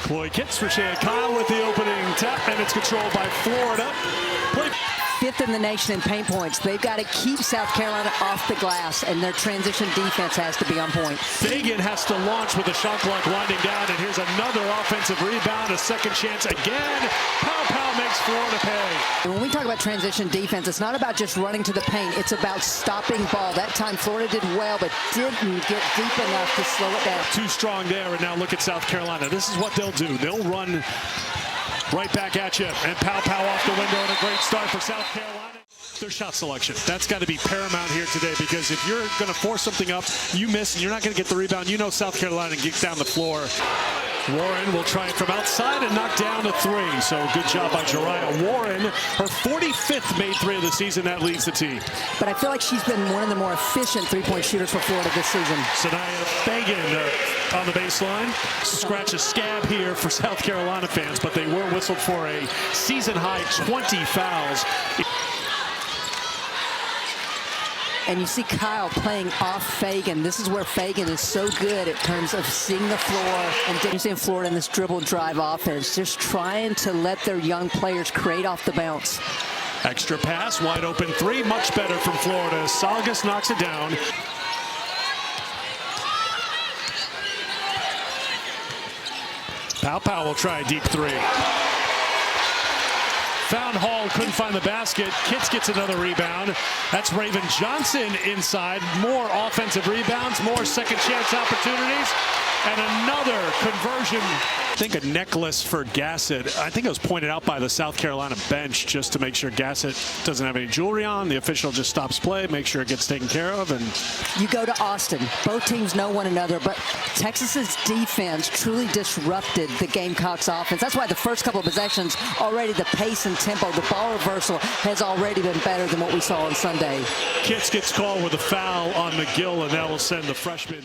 Chloe Kitts for Shea Kyle with the opening tap, and it's controlled by Florida. Fifth in the nation in paint points. They've got to keep South Carolina off the glass, and their transition defense has to be on point. Fagan has to launch with a shot clock winding down, and here's another offensive rebound, a second chance again. Pow makes Florida pay. And when we talk about transition defense, it's not about just running to the paint. It's about stopping ball. That time Florida did well, but didn't get deep enough to slow it down. Too strong there, and now look at South Carolina. This is what they'll do. They'll run right back at you, and Pow off the window, and a great start for South Carolina. Their shot selection. That's got to be paramount here today, because if you're going to force something up, you miss, and you're not going to get the rebound. You know South Carolina gets down the floor. Warren will try it from outside and knock down a three. So good job by Jariah Warren. Her 45th made three of the season. That leads the team. But I feel like she's been one of the more efficient three-point shooters for Florida this season. Sanaya Fagan on the baseline. Scratch a scab here for South Carolina fans, but they were whistled for a season-high 20 fouls. And you see Kyle playing off Fagan. This is where Fagan is so good in terms of seeing the floor and seeing Florida in this dribble drive offense, just trying to let their young players create off the bounce. Extra pass, wide open three, much better from Florida. Salgas knocks it down. Pow will try a deep three. Found Hall, couldn't find the basket. Kitts gets another rebound. That's Raven Johnson inside. More offensive rebounds, more second chance opportunities, and another conversion. I think a necklace for Gassett. I think it was pointed out by the South Carolina bench just to make sure Gassett doesn't have any jewelry on. The official just stops play, make sure it gets taken care of. And you go to Austin. Both teams know one another, but Texas's defense truly disrupted the Gamecocks offense. That's why the first couple of possessions, already the pace and tempo, the ball reversal has already been better than what we saw on Sunday. Kitts gets called with a foul on McGill, and that will send the freshman.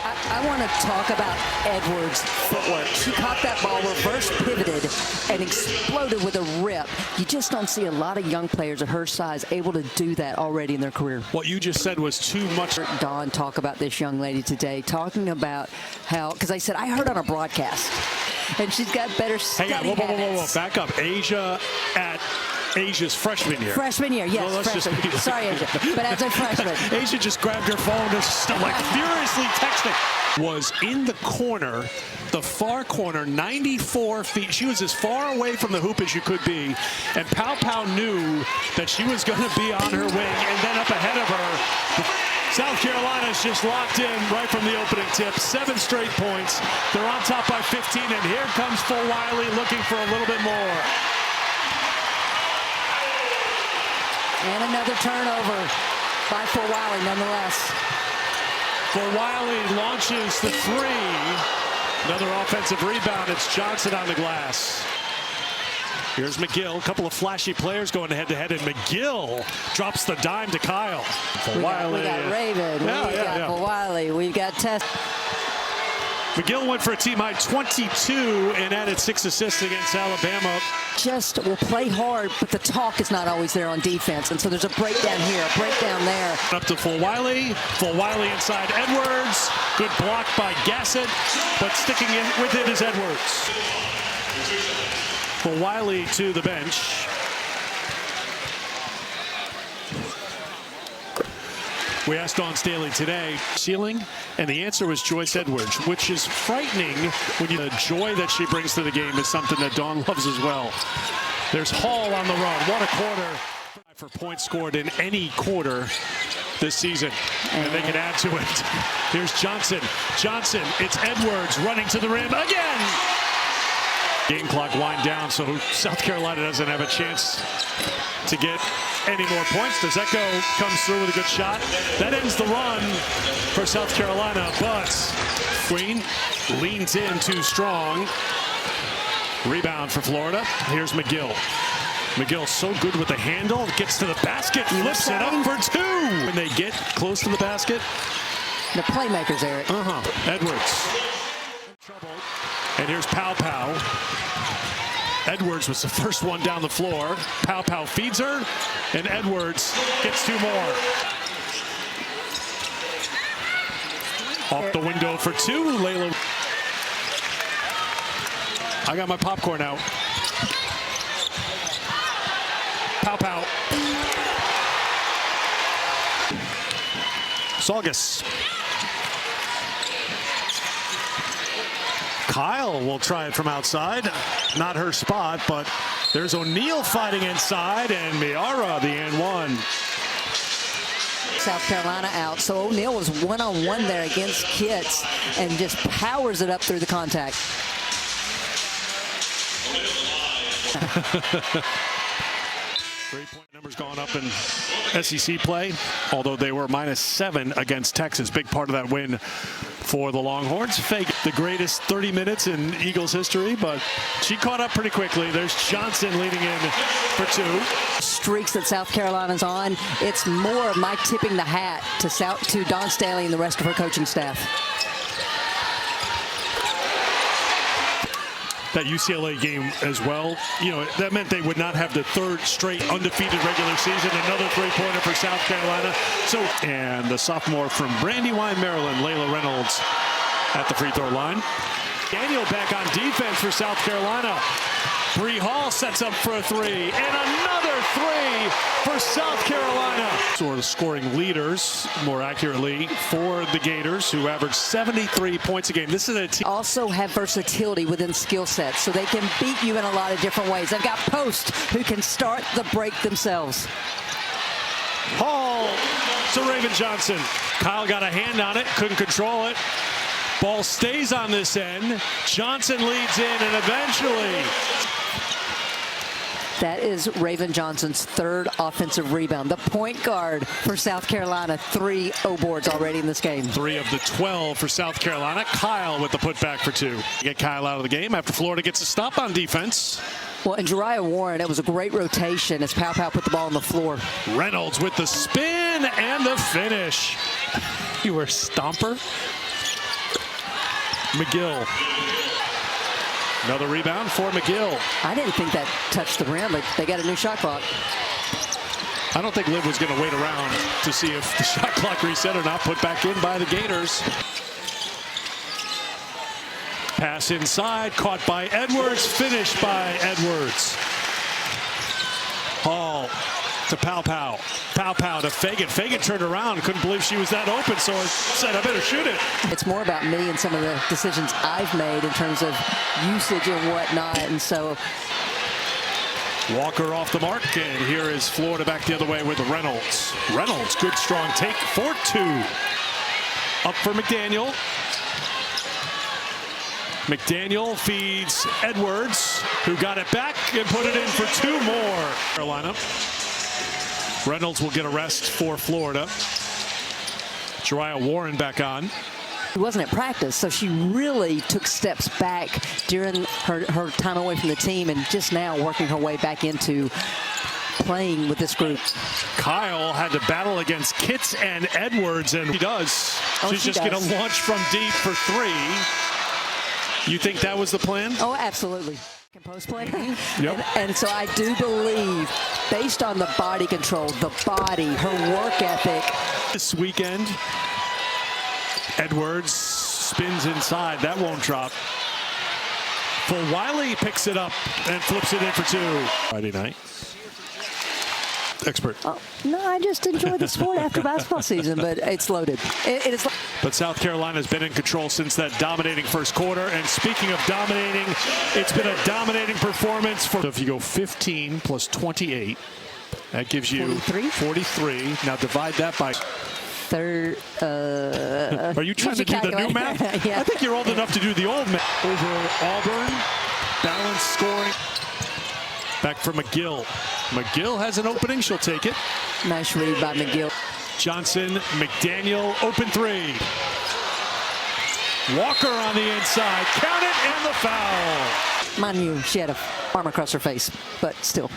I want to talk about Edwards' footwork. She caught that ball, reverse pivoted, and exploded with a rip. You just don't see a lot of young players at her size able to do that already in their career. What you just said was too much. Dawn talk about this young lady today, talking about how, because I said, I heard on a broadcast, and she's got better study habits. Whoa. Back up. Asia's freshman year. Freshman year, yes. Well, freshman. Sorry, Asia, but as a freshman. Asia just grabbed her phone and like furiously texting. Was in the corner, the far corner, 94 feet. She was as far away from the hoop as you could be, and Pow knew that she was going to be on her wing, and then up ahead of her, South Carolina's just locked in right from the opening tip. 7 straight points. They're on top by 15, and here comes Fulwiley looking for a little bit more. And another turnover by Fulwiley, nonetheless. Fulwiley launches the three. Another offensive rebound. It's Johnson on the glass. Here's McGill. A couple of flashy players going head-to-head, and McGill drops the dime to Kyle. Fulwiley. We got Raven. We got Fulwiley. We've got Tess. McGill went for a team-high 22 and added 6 assists against Alabama. Just will play hard, but the talk is not always there on defense. And so there's a breakdown here, a breakdown there. Up to Fulwiley. Fulwiley inside Edwards. Good block by Gassett, but sticking in with it is Edwards. Fulwiley to the bench. We asked Dawn Staley today, ceiling, and the answer was Joyce Edwards, which is frightening when the joy that she brings to the game is something that Dawn loves as well. There's Hall on the run. What a quarter for points scored in any quarter this season, and they can add to it. Here's Johnson. It's Edwards running to the rim again. Game clock wind down, so South Carolina doesn't have a chance to get any more points. Dzeko comes through with a good shot. That ends the run for South Carolina, but Queen leans in too strong. Rebound for Florida. Here's McGill. McGill so good with the handle. Gets to the basket, lifts it up for 2. When they get close to the basket. The playmakers, Eric. Edwards. And here's Pow. Edwards was the first one down the floor. Pow feeds her, and Edwards gets 2 more. Off the window for 2. Layla I got my popcorn out. Pow pow. Saugus. Kyle will try it from outside. Not her spot, but there's O'Neal fighting inside, and Miara the and one. South Carolina out. So O'Neal was one-on-one there against Kitts and just powers it up through the contact. Three-point numbers gone up in SEC play, although they were -7 against Texas. Big part of that win for the Longhorns. Fake the greatest 30 minutes in Eagles history, but she caught up pretty quickly. There's Johnson leading in for 2. Streaks that South Carolina's on, it's more of my tipping the hat to Dawn Staley and the rest of her coaching staff. That UCLA game as well, that meant they would not have the 3rd straight undefeated regular season. Another 3-pointer for South Carolina. And the sophomore from Brandywine, Maryland, Layla Reynolds at the free throw line. Daniel back on defense for South Carolina. Bree Hall sets up for a 3, and another 3 for South Carolina. Sort of scoring leaders, more accurately, for the Gators, who average 73 points a game. This is a team. Also have versatility within skill sets, so they can beat you in a lot of different ways. They've got posts who can start the break themselves. Hall to Raven Johnson. Kyle got a hand on it, couldn't control it. Ball stays on this end. Johnson leads in, and eventually. That is Raven Johnson's 3rd offensive rebound. The point guard for South Carolina, 3 O-boards already in this game. 3 of the 12 for South Carolina. Kyle with the putback for 2. Get Kyle out of the game after Florida gets a stop on defense. Well, and Jariah Warren, it was a great rotation as Pow Pow put the ball on the floor. Reynolds with the spin and the finish. You were stomper. McGill. Another rebound for McGill. I didn't think that touched the rim, but they got a new shot clock. I don't think Liv was going to wait around to see if the shot clock reset or not. Put back in by the Gators. Pass inside, caught by Edwards, finished by Edwards. Hall to Pow Pow. Pow Pow to Fagan. Fagan turned around, couldn't believe she was that open, so I said, I better shoot it. It's more about me and some of the decisions I've made in terms of usage and whatnot, and so. Walker off the mark, and here is Florida back the other way with Reynolds. Reynolds, good strong take for 2. Up for McDaniel. McDaniel feeds Edwards, who got it back and put it in for 2 more. Carolina. Reynolds will get a rest for Florida. Jariah Warren back on. She wasn't at practice, so she really took steps back during her time away from the team and just now working her way back into playing with this group. Kyle had to battle against Kitts and Edwards, and he does. She's just going to launch from deep for 3. You think that was the plan? Oh, absolutely. Post play. Yep. And so I do believe, based on the body control, the body, her work ethic. This weekend, Edwards spins inside. That won't drop. For Wiley, picks it up and flips it in for 2. Friday night. Expert. Oh, no, I just enjoy the sport after basketball season, but it's loaded. It is. But South Carolina's been in control since that dominating first quarter. And speaking of dominating, it's been a dominating performance. So if you go 15 plus 28, that gives you 43. Now divide that by. Are you trying to do the new math? Yeah. I think you're old enough to do the old math. Over Auburn, balanced scoring. Back for McGill. McGill has an opening. She'll take it. Nice read by McGill. Johnson, McDaniel, open 3. Walker on the inside. Count it, and the foul. Mind you, she had an arm across her face, but still.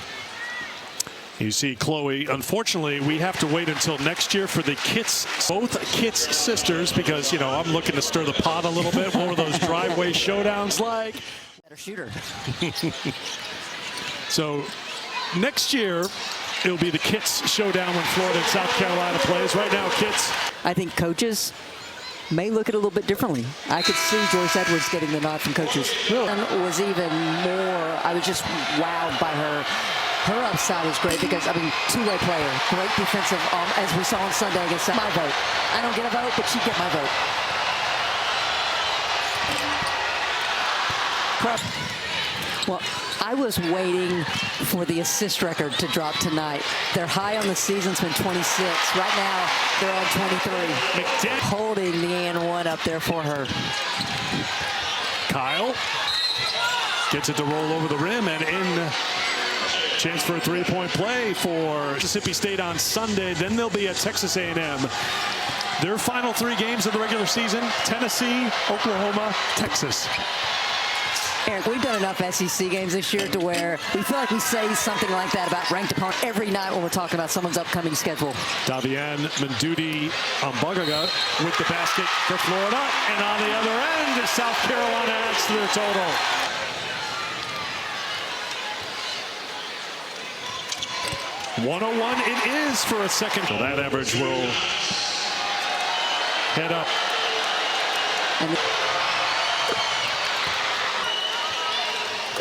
You see Chloe. Unfortunately, we have to wait until next year for the Kitts, both Kitts sisters, because, I'm looking to stir the pot a little bit. What were those driveway showdowns like? Better shooter. So next year, it'll be the Kitts showdown when Florida and South Carolina plays. Right now, Kitts. I think coaches may look at it a little bit differently. I could see Joyce Edwards getting the nod from coaches. And was even more, I was just wowed by her. Her upside is great because, I mean, two-way player, great defensive, as we saw on Sunday against my vote. I don't get a vote, but she get my vote. Well, I was waiting for the assist record to drop tonight. Their high on the season's been 26. Right now, they're on 23. McDaniel Holding the and one up there for her. Kyle gets it to roll over the rim and in. Chance for a three-point play for Mississippi State on Sunday. Then they'll be at Texas A&M. Their final 3 games of the regular season: Tennessee, Oklahoma, Texas. Eric, we've done enough SEC games this year to where we feel like we say something like that about ranked opponent every night when we're talking about someone's upcoming schedule. Davian Mendoudi Ambagaga with the basket for Florida. And on the other end, South Carolina adds to their total. .101 it is for a second. So that average will head up. And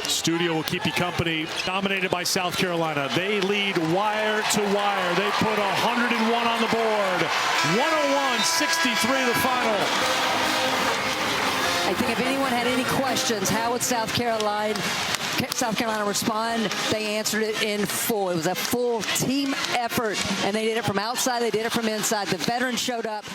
Studio will keep you company. Dominated by South Carolina. They lead wire to wire. They put 101 on the board. 101-63 the final. I think if anyone had any questions, how would South Carolina respond? They answered it in full. It was a full team effort, and they did it from outside. They did it from inside. The veterans showed up.